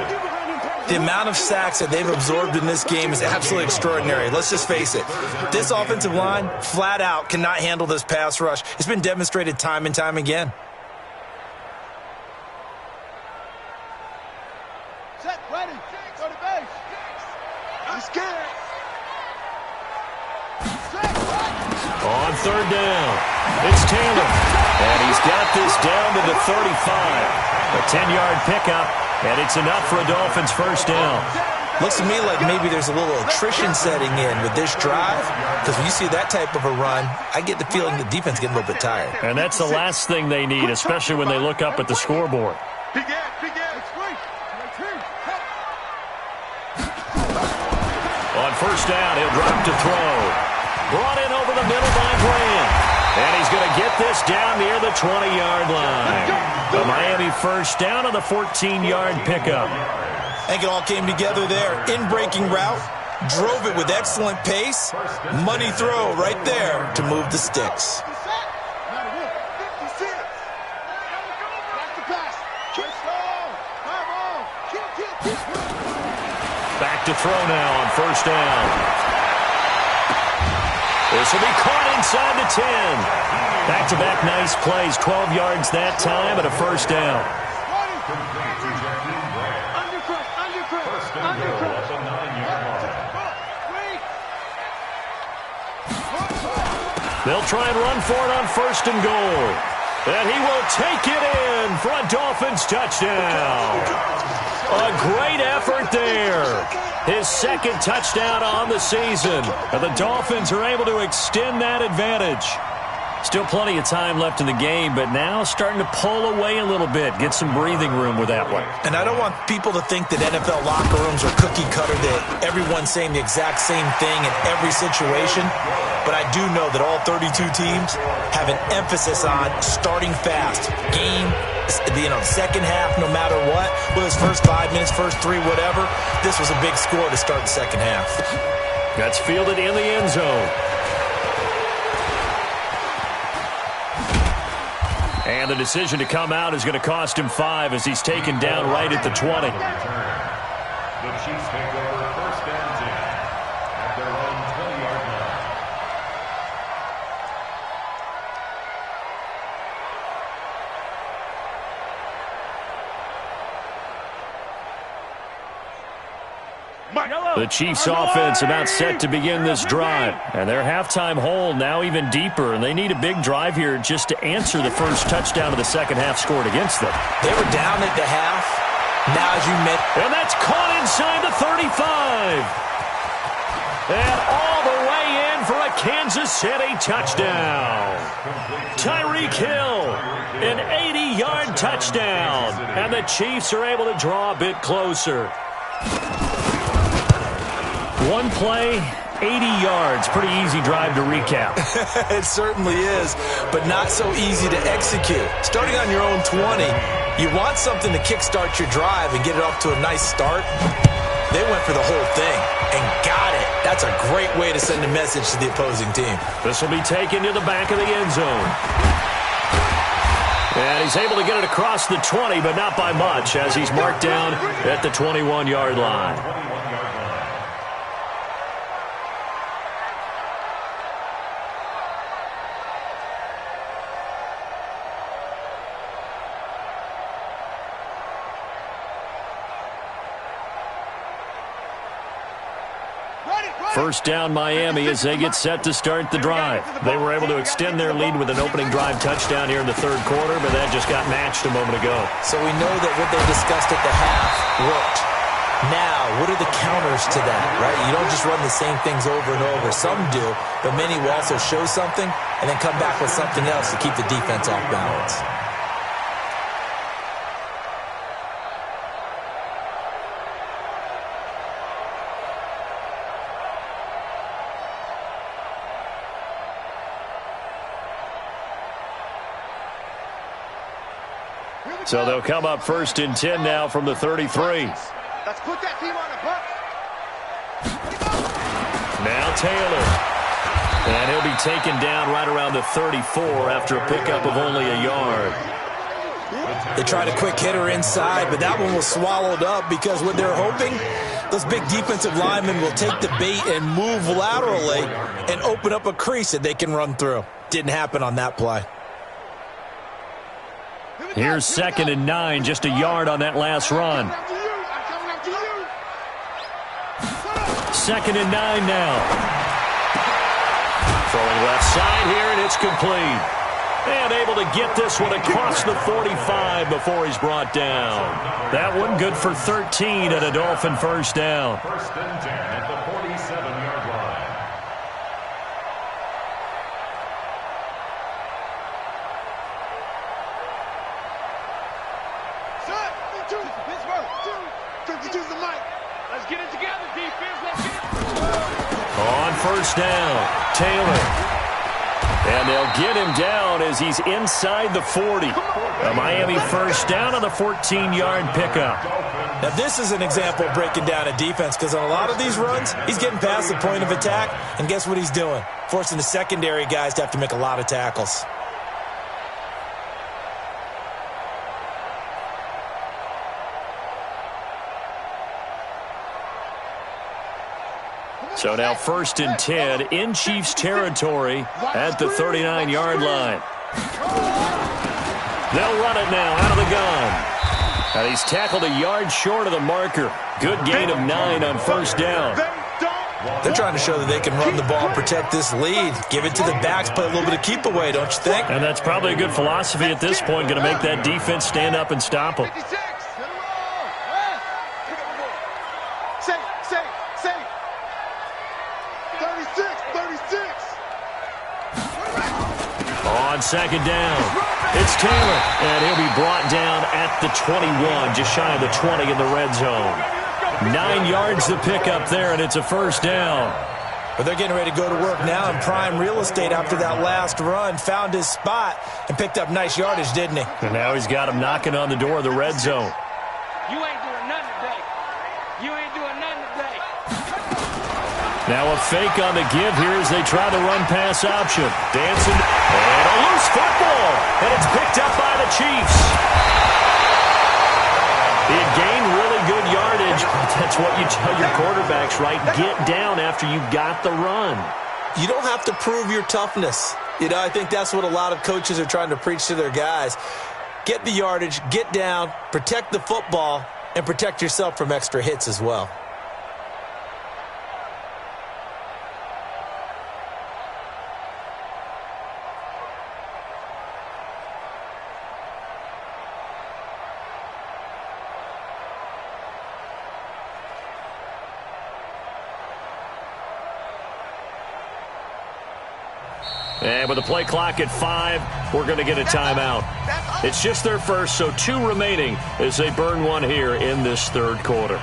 S3: The amount of sacks that they've absorbed in this game is absolutely extraordinary. Let's just face it. This offensive line, flat out, cannot handle this pass rush. It's been demonstrated time and time again.
S2: Set, ready, go to base. I'm scared.
S1: On third down, it's Taylor. And he's got this down to the 35. A 10-yard pickup, and it's enough for a Dolphins first down.
S3: Looks to me like maybe there's a little attrition setting in with this drive, because when you see that type of a run, I get the feeling the defense getting a little bit tired.
S1: And that's the last thing they need, especially when they look up at the scoreboard. On first down, he'll drop to throw. Brought in over the middle by Graham. And he's going to get this down near the 20-yard line. The Miami first down on the 14-yard pickup.
S3: I think it all came together there. In-breaking route, drove it with excellent pace. Money throw right there to move the sticks.
S1: Back to throw now on first down. This will be caught inside the 10. Back-to-back nice plays. 12 yards that time and a first down. They'll try and run for it on 1st and goal. And he will take it in for a Dolphins touchdown. A great effort there. His 2nd touchdown on the season. And the Dolphins are able to extend that advantage. Still plenty of time left in the game, but now starting to pull away a little bit. Get some breathing room with that one.
S3: And I don't want people to think that NFL locker rooms are cookie cutter, that everyone's saying the exact same thing in every situation. But I do know that all 32 teams have an emphasis on starting fast. Game, second half, no matter what. Whether it's first 5 minutes, first 3, whatever. This was a big score to start the second half.
S1: That's fielded in the end zone. And the decision to come out is going to cost him 5 as he's taken down right at the 20.
S4: The Chiefs take over 1st and 10 at their own 20-yard line.
S1: The Chiefs offense about set to begin this drive. And their halftime hole now even deeper. And they need a big drive here just to answer the first touchdown of the second half scored against them.
S3: They were down at the half. Now as you mentioned.
S1: And that's caught inside the 35. And all the way in for a Kansas City touchdown. Tyreek Hill, an 80-yard touchdown. And the Chiefs are able to draw a bit closer. One play, 80 yards. Pretty easy drive to recap.
S3: It certainly is, but not so easy to execute. Starting on your own 20, You want something to kickstart your drive and get it off to a nice start. They went for the whole thing and got it. That's a great way to send a message to the opposing team.
S1: This will be taken to the back of the end zone. And he's able to get it across the 20, but not by much, as he's marked down at the 21-yard line. First down Miami as they get set to start the drive. They were able to extend their lead with an opening drive touchdown here in the third quarter, but that just got matched a moment ago.
S3: So we know that what they discussed at the half worked. Now, what are the counters to that, right? You don't just run the same things over and over. Some do, but many will also show something and then come back with something else to keep the defense off balance.
S1: So they'll come up first and 10 now from the 33.
S2: Let's put that team on the bus.
S1: Now Taylor. And he'll be taken down right around the 34 after a pickup of only a yard.
S3: They tried a quick hitter inside, but that one was swallowed up because what they're hoping, those big defensive linemen will take the bait and move laterally and open up a crease that they can run through. Didn't happen on that play.
S1: Here's 2nd and 9, just a yard on that last run. 2nd and 9 now. Throwing left side here, and it's complete. And able to get this one across the 45 before he's brought down. That one good for 13 and a Dolphin first down.
S4: First and 10 at the 47-yard line.
S6: Let's get it together, defense. Let's get it.
S1: On first down, Taylor. And they'll get him down as he's inside the 40. A Miami first down on the 14-yard pickup.
S3: Now, this is an example of breaking down a defense because on a lot of these runs, he's getting past the point of attack, and guess what he's doing? Forcing the secondary guys to have to make a lot of tackles.
S1: So now 1st and 10 in Chiefs territory at the 39-yard line. They'll run it now out of the gun. And he's tackled a yard short of the marker. Good gain of 9 on first down.
S3: They're trying to show that they can run the ball and protect this lead. Give it to the backs, play a little bit of keep away, don't you think?
S1: And that's probably a good philosophy at this point, going to make that defense stand up and stop them. On second down, it's Taylor, and he'll be brought down at the 21, just shy of the 20 in the red zone. 9 yards to pick up there, and it's a first down.
S3: But they're getting ready to go to work now in prime real estate after that last run. Found his spot and picked up nice yardage, didn't he?
S1: And now he's got him knocking on the door of the red zone.
S6: You ain't doing nothing today. You ain't doing nothing today.
S1: Now a fake on the give here as they try the run-pass option. Dancing, and a loose football, and it's picked up by the Chiefs. He had gained really good yardage. That's what you tell your quarterbacks, right? Get down after you got the run.
S3: You don't have to prove your toughness. You know, I think that's what a lot of coaches are trying to preach to their guys. Get the yardage, get down, protect the football, and protect yourself from extra hits as well.
S1: And with the play clock at 5, we're going to get a timeout. It's just their first, so 2 remaining as they burn one here in this third quarter.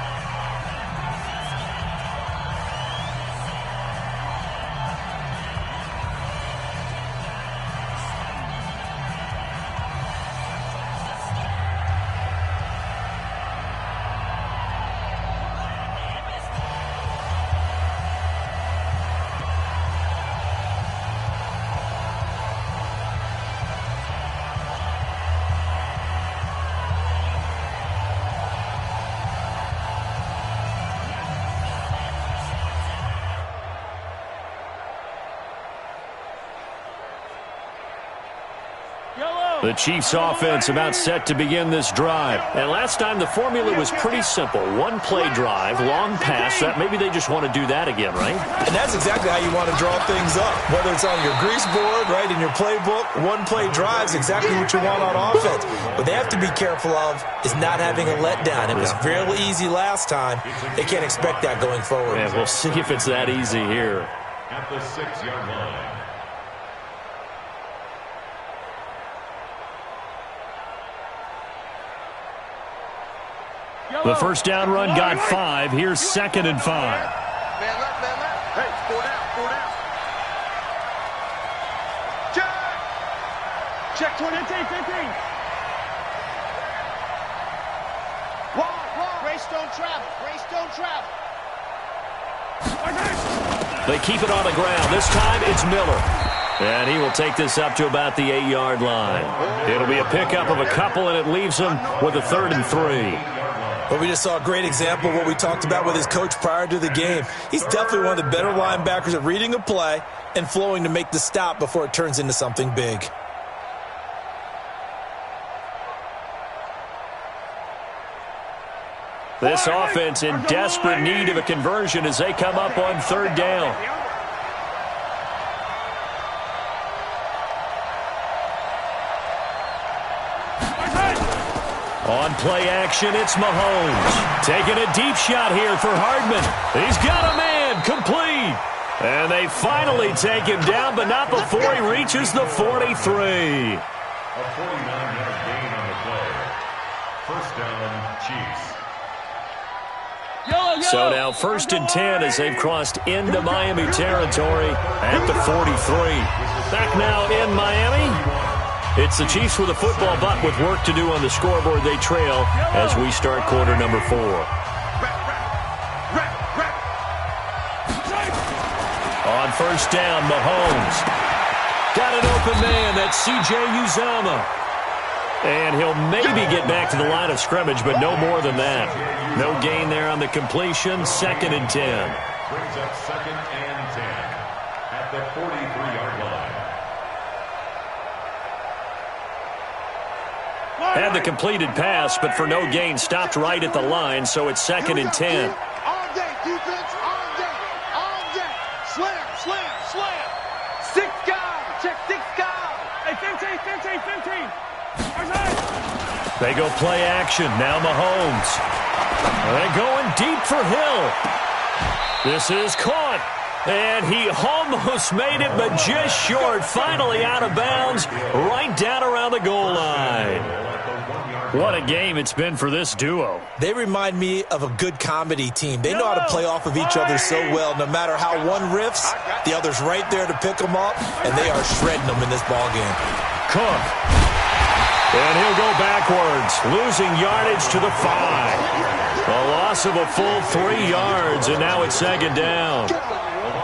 S1: The Chiefs offense about set to begin this drive.
S5: And last time the formula was pretty simple. One play drive, long pass. Maybe they just want to do that again, right?
S3: And that's exactly how you want to draw things up. Whether it's on your grease board, right, in your playbook, one play drive is exactly what you want on offense. What they have to be careful of is not having a letdown. It was fairly easy last time. They can't expect that going forward.
S5: And we'll see if it's that easy here.
S4: At the 6-yard line.
S1: The first down run got 5. Here's 2nd and 5.
S2: Man left, man left. Hey, 4 down, 4 down. Check!
S6: Check 20, 15.
S2: Wall. Grace don't travel. Grace don't travel.
S1: They keep it on the ground. This time it's Miller. And he will take this up to about the 8-yard line. It'll be a pickup of a couple, and it leaves him with a 3rd and 3.
S3: But we just saw a great example of what we talked about with his coach prior to the game. He's definitely one of the better linebackers at reading a play and flowing to make the stop before it turns into something big.
S1: This offense in desperate need of a conversion as they come up on 3rd down. On play action, it's Mahomes. Taking a deep shot here for Hardman. He's got a man, complete. And they finally take him down, but not before he reaches the 43.
S4: A 49-yard gain on the play. First down, Chiefs.
S1: So now 1st and 10 as they've crossed into Miami territory at the 43. Back now in Miami. It's the Chiefs with a football, but with work to do on the scoreboard. They trail as we start quarter number 4. On 1st down, Mahomes. Got an open man. That's C.J. Uzomah. And he'll maybe get back to the line of scrimmage, but no more than that. No gain there on the completion. 2nd and 10.
S4: Brings up 2nd and 10 at the 43-yard line.
S1: Had the completed pass, but for no gain, stopped right at the line, so it's 2nd and 10.
S2: All day, defense, all day, all day. Slam. 6 guys. Check 6 guys.
S6: Hey, 15.
S1: They go play action. Now Mahomes. They're going deep for Hill. This is caught. And he almost made it, but just short. Finally out of bounds, right down around the goal line. What a game it's been for this duo.
S3: They remind me of a good comedy team. They know how to play off of each other so well. No matter how one riffs, the other's right there to pick them up, and they are shredding them in this ballgame.
S1: Cook. And he'll go backwards, losing yardage to the 5. A loss of a full 3 yards, and now it's 2nd down.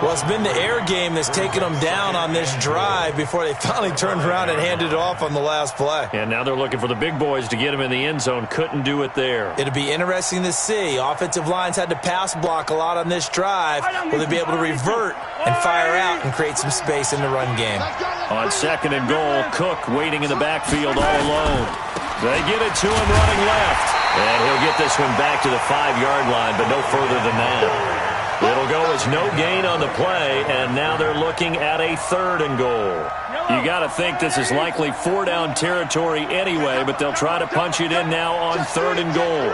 S3: Well, it's been the air game that's taken them down on this drive before they finally turned around and handed it off on the last play.
S1: And now they're looking for the big boys to get him in the end zone. Couldn't do it there.
S3: It'll be interesting to see. Offensive lines had to pass block a lot on this drive. Will they be able to revert and fire out and create some space in the run game?
S1: On 2nd and goal, Cook waiting in the backfield all alone. They get it to him running left. And he'll get this one back to the 5-yard line, but no further than that. It'll go as no gain on the play, and now they're looking at a 3rd and goal. You got to think this is likely 4-down territory anyway, but they'll try to punch it in now on 3rd and goal.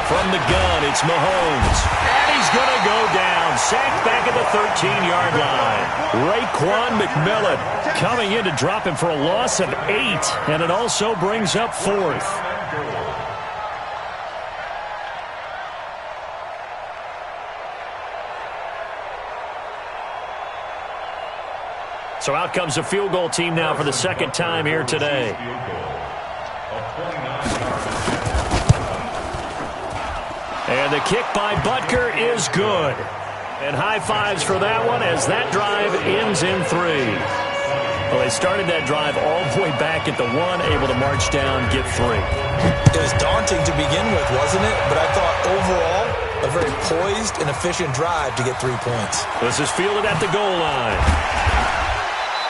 S1: From the gun, it's Mahomes. And he's going to go down. Sacked back at the 13-yard line. Raekwon McMillan coming in to drop him for a loss of 8. And it also brings up 4th. So out comes a field goal team now for the 2nd time here today. And the kick by Butker is good. And high fives for that one as that drive ends in 3. Well, they started that drive all the way back at the 1, able to march down, get 3.
S3: It was daunting to begin with, wasn't it? But I thought overall, a very poised and efficient drive to get 3 points.
S1: This is fielded at the goal line.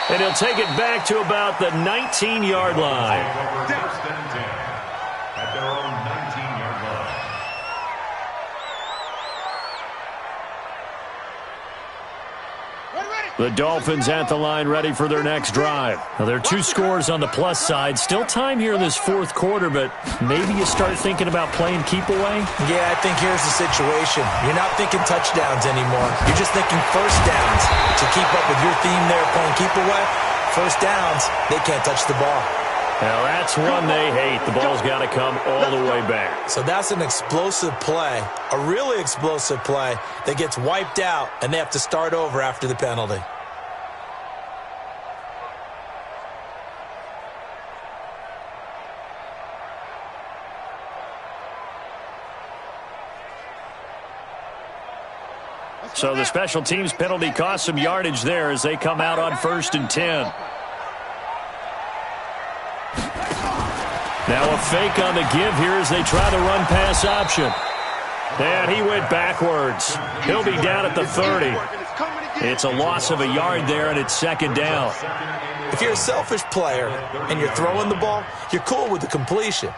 S1: And he'll take it back to about the 19-yard line.
S4: First and 10 at their own 19-yard line.
S1: The Dolphins at the line ready for their next drive. Now, there are 2 scores on the plus side. Still time here in this fourth quarter, but maybe you start thinking about playing keep away?
S3: Yeah, I think here's the situation. You're not thinking touchdowns anymore. You're just thinking first downs. To keep up with your theme there playing keep away, first downs, they can't touch the ball.
S1: Now, that's one they hate. The ball's got to come all the way back.
S3: So that's an explosive play, a really explosive play that gets wiped out, and they have to start over after the penalty.
S1: So the special teams penalty cost some yardage there as they come out on 1st and 10. Now a fake on the give here as they try the run-pass option. And he went backwards. He'll be down at the 30. It's a loss of a yard there, and it's 2nd down.
S3: If you're a selfish player and you're throwing the ball, you're cool with the completion.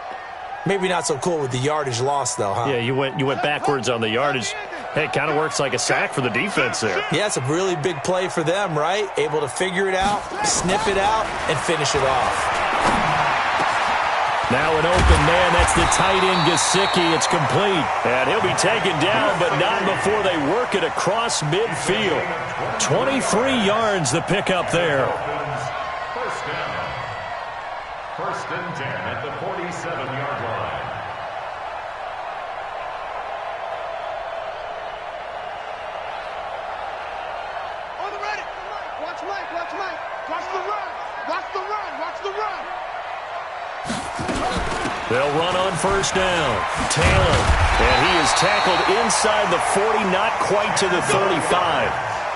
S3: Maybe not so cool with the yardage loss, though, huh?
S1: Yeah, you went backwards on the yardage. Hey, it kind of works like a sack for the defense there.
S3: Yeah, it's a really big play for them, right? Able to figure it out, snip it out, and finish it off.
S1: Now an open man, that's the tight end Gesicki. It's complete. And he'll be taken down, but not before they work it across midfield. 23 yards the pickup there.
S4: First down. 1st and 10 at the 47-yard line.
S2: On the ready. Watch Mike. Watch Mike. Watch the run. Watch the run. Watch the run.
S1: They'll run on 1st down. Taylor. And he is tackled inside the 40, not quite to the 35.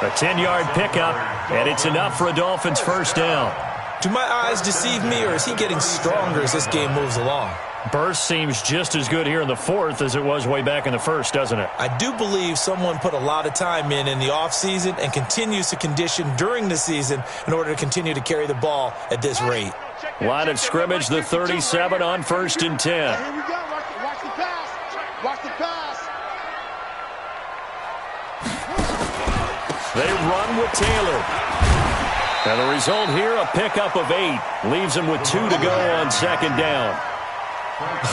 S1: A 10-yard pickup, and it's enough for a Dolphins 1st down.
S3: Do my eyes deceive me, or is he getting stronger as this game moves along?
S1: Burst seems just as good here in the 4th as it was way back in the 1st, doesn't it?
S3: I do believe someone put a lot of time in the offseason and continues to condition during the season in order to continue to carry the ball at this rate.
S1: Line of scrimmage, the 37 on 1st and 10.
S2: Here we go. Watch the pass. Watch the pass.
S1: They run with Taylor. And the result here, a pickup of 8. Leaves them with 2 to go on 2nd down.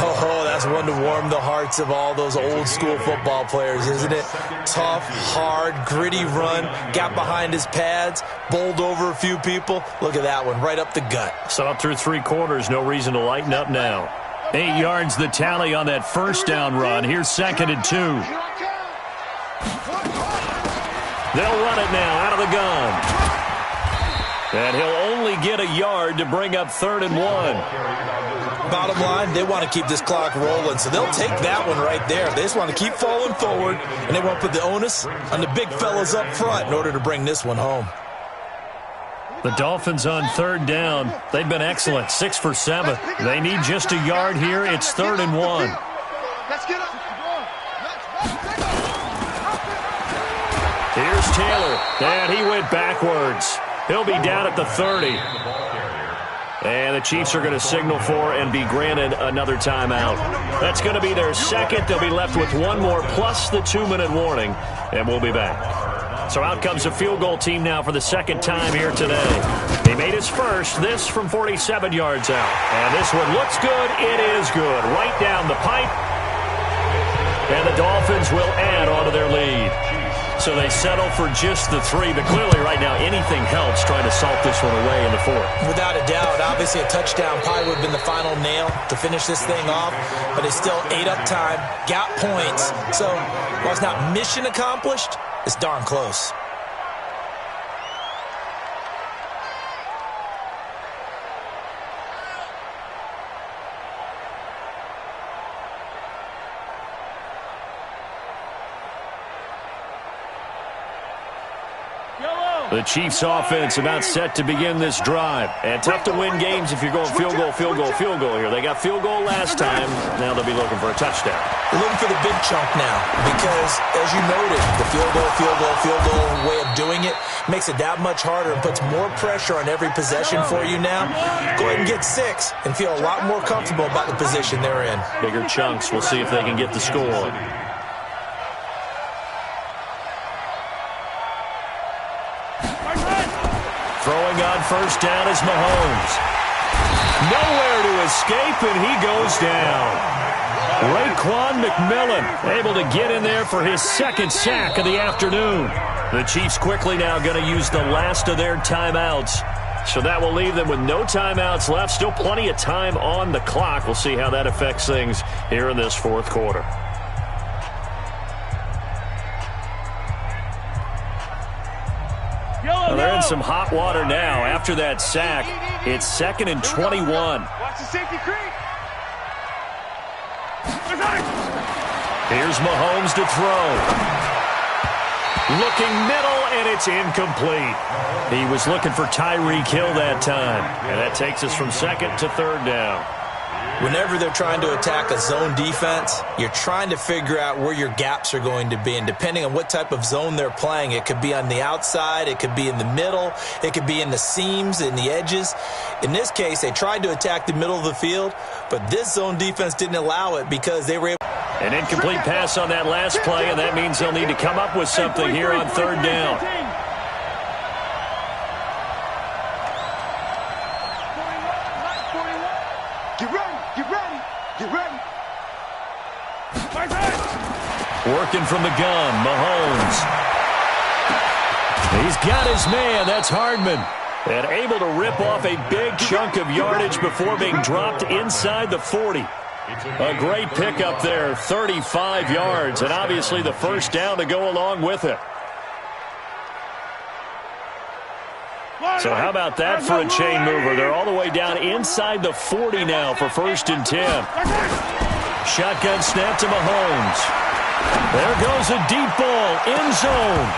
S3: Oh, that's one to warm the hearts of all those old school football players, isn't it? Tough, hard, gritty run, got behind his pads, bowled over a few people. Look at that one, right up the gut.
S1: So up through 3 quarters, no reason to lighten up now. 8 yards the tally on that 1st down run. Here's 2nd and 2. They'll run it now out of the gun. And he'll only get a yard to bring up 3rd and 1.
S3: Bottom line, they want to keep this clock rolling, so they'll take that one right there. They just want to keep falling forward, and they want to put the onus on the big fellas up front in order to bring this one home.
S1: The Dolphins on 3rd down. They've been excellent, 6 for 7. They need just a yard here. It's 3rd and 1.
S2: Let's get up.
S1: Here's Taylor, and he went backwards. He'll be down at the 30. And the Chiefs are going to signal for and be granted another timeout. That's going to be their 2nd. They'll be left with 1 more plus the 2-minute warning, and we'll be back. So out comes a field goal team now for the 2nd time here today. He made his first, this from 47 yards out. And this one looks good. It is good. Right down the pipe. And the Dolphins will add on to their lead. So they settle for just the 3, but clearly right now anything helps trying to salt this one away in the 4th.
S3: Without a doubt, obviously a touchdown probably would have been the final nail to finish this thing off, but it's still ate up time, got points. So while it's not mission accomplished, it's darn close.
S1: The Chiefs offense about set to begin this drive. And tough to win games if you're going field goal, field goal, field goal here. They got field goal last time. Now they'll be looking for a touchdown.
S3: They're looking for the big chunk now because, as you noted, the field goal way of doing it makes it that much harder and puts more pressure on every possession for you now. Go ahead and get 6 and feel a lot more comfortable about the position they're in.
S1: Bigger chunks. We'll see if they can get the score. Throwing on first down is Mahomes. Nowhere to escape, and he goes down. Raekwon McMillan able to get in there for his second sack of the afternoon. The Chiefs quickly now going to use the last of their timeouts. So that will leave them with no timeouts left. Still plenty of time on the clock. We'll see how that affects things here in this fourth quarter. Well, they're in some hot water now. After that sack, it's 2nd and 21.
S6: Watch the safety creep.
S1: Here's Mahomes to throw. Looking middle, and it's incomplete. He was looking for Tyreek Hill that time. And that takes us from 2nd to 3rd down.
S3: Whenever they're trying to attack a zone defense, you're trying to figure out where your gaps are going to be. And depending on what type of zone they're playing, it could be on the outside, it could be in the middle, it could be in the seams, in the edges. In this case, they tried to attack the middle of the field, but this zone defense didn't allow it because they were able.
S1: An incomplete pass on that last play, and that means they'll need to come up with something here on 3rd down. Working from the gun, Mahomes. He's got his man. That's Hardman. And able to rip off a big chunk of yardage before being dropped inside the 40. A great pickup there, 35 yards, and obviously the first down to go along with it. So how about that for a chain mover? They're all the way down inside the 40 now for 1st and 10. Shotgun snap to Mahomes. There goes a deep ball, end zone.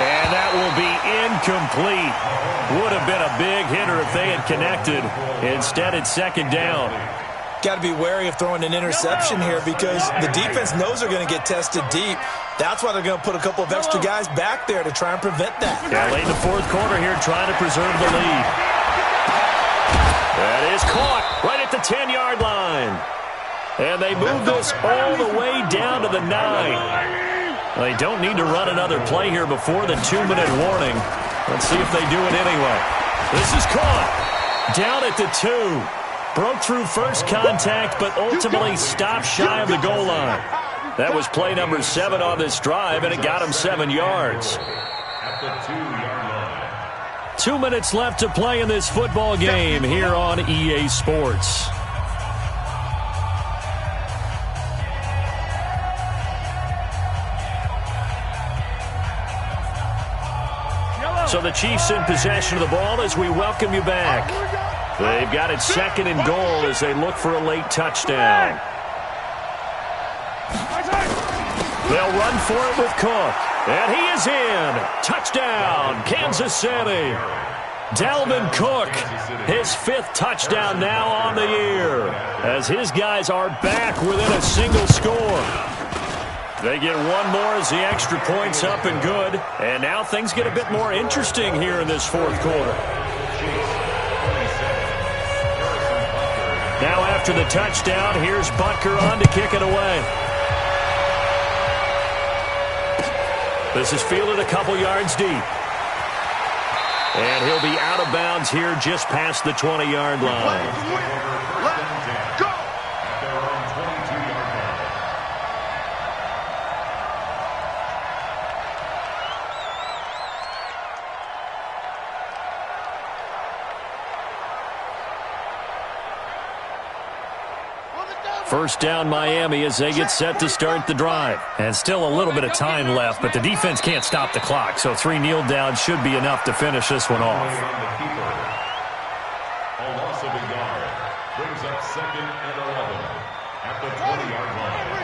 S1: And that will be incomplete. Would have been a big hitter if they had connected. Instead, it's 2nd down.
S3: Got to be wary of throwing an interception here because the defense knows they're going to get tested deep. That's why they're going to put a couple of extra guys back there to try and prevent that.
S1: Yeah, late in the 4th quarter here, trying to preserve the lead. That is caught right at the 10-yard line. And they move this all the way down to the 9. They don't need to run another play here before the 2-minute warning. Let's see if they do it anyway. This is caught. Down at the 2. Broke through first contact, but ultimately stopped shy of the goal line. That was play number 7 on this drive, and it got him 7 yards.
S4: At the 2-yard line.
S1: 2 minutes left to play in this football game here on EA Sports. So the Chiefs in possession of the ball as we welcome you back. They've got it 2nd and goal as they look for a late touchdown. They'll run for it with Cook. And he is in. Touchdown, Kansas City. Dalvin Cook, his 5th touchdown now on the year, as his guys are back within a single score. They get one more as the extra point's up and good. And now things get a bit more interesting here in this 4th quarter. Now after the touchdown, here's Butker on to kick it away. This is fielded a couple yards deep. And he'll be out of bounds here just past the 20-yard line. First down Miami as they get set to start the drive. And still a little bit of time left, but the defense can't stop the clock, so 3 kneel downs should be enough to finish this one off.
S4: A loss of a yard brings up 2nd and 11 at the 20-yard line.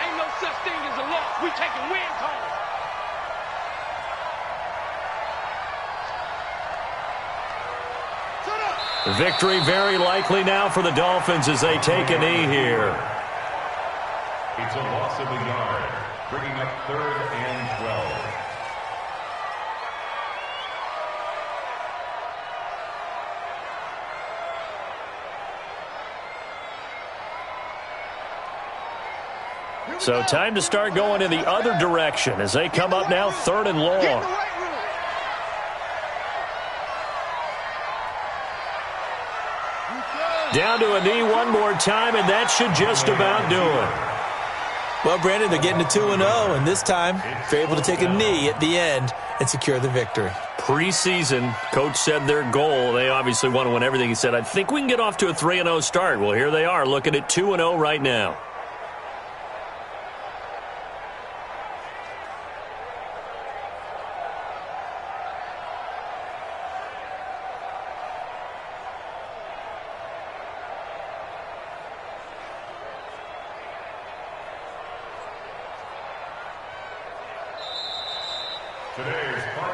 S6: Ain't no such thing as a loss. We taking wins home.
S1: Victory very likely now for the Dolphins as they take a knee here.
S4: It's a loss of a yard, bringing up 3rd and 12.
S1: So time to start going in the other direction as they come up now 3rd and long. Down to a knee one more time, and that should just about do it.
S3: Well, Brandon, they're getting to 2-0, and this time they're able to take a knee at the end and secure the victory.
S1: Preseason, coach said their goal, they obviously want to win everything. He said, I think we can get off to a 3-0 start. Well, here they are looking at 2-0 right now.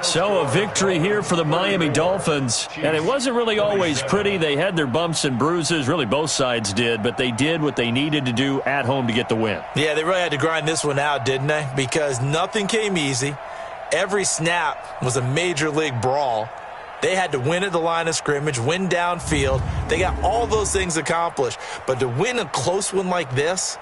S1: So a victory here for the Miami Dolphins, and it wasn't really always pretty. They had their bumps and bruises, really both sides did, but they did what they needed to do at home to get the win.
S3: Yeah, they really had to grind this one out, didn't they? Because nothing came easy. Every snap was a major league brawl. They had to win at the line of scrimmage, win downfield. They got all those things accomplished, but to win a close one like this,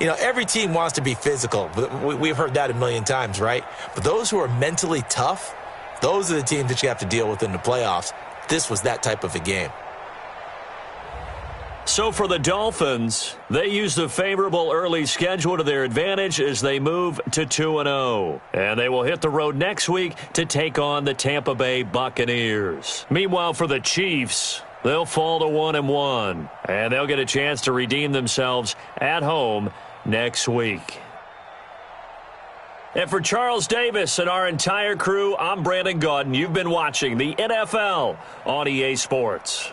S3: you know, every team wants to be physical. We've heard that a million times, right? But those who are mentally tough, those are the teams that you have to deal with in the playoffs. This was that type of a game.
S1: So for the Dolphins, they use the favorable early schedule to their advantage as they move to 2-0. And they will hit the road next week to take on the Tampa Bay Buccaneers. Meanwhile, for the Chiefs, they'll fall to 1-1. And they'll get a chance to redeem themselves at home next week. And for Charles Davis and our entire crew, I'm Brandon Gaudin. You've been watching the NFL on EA Sports.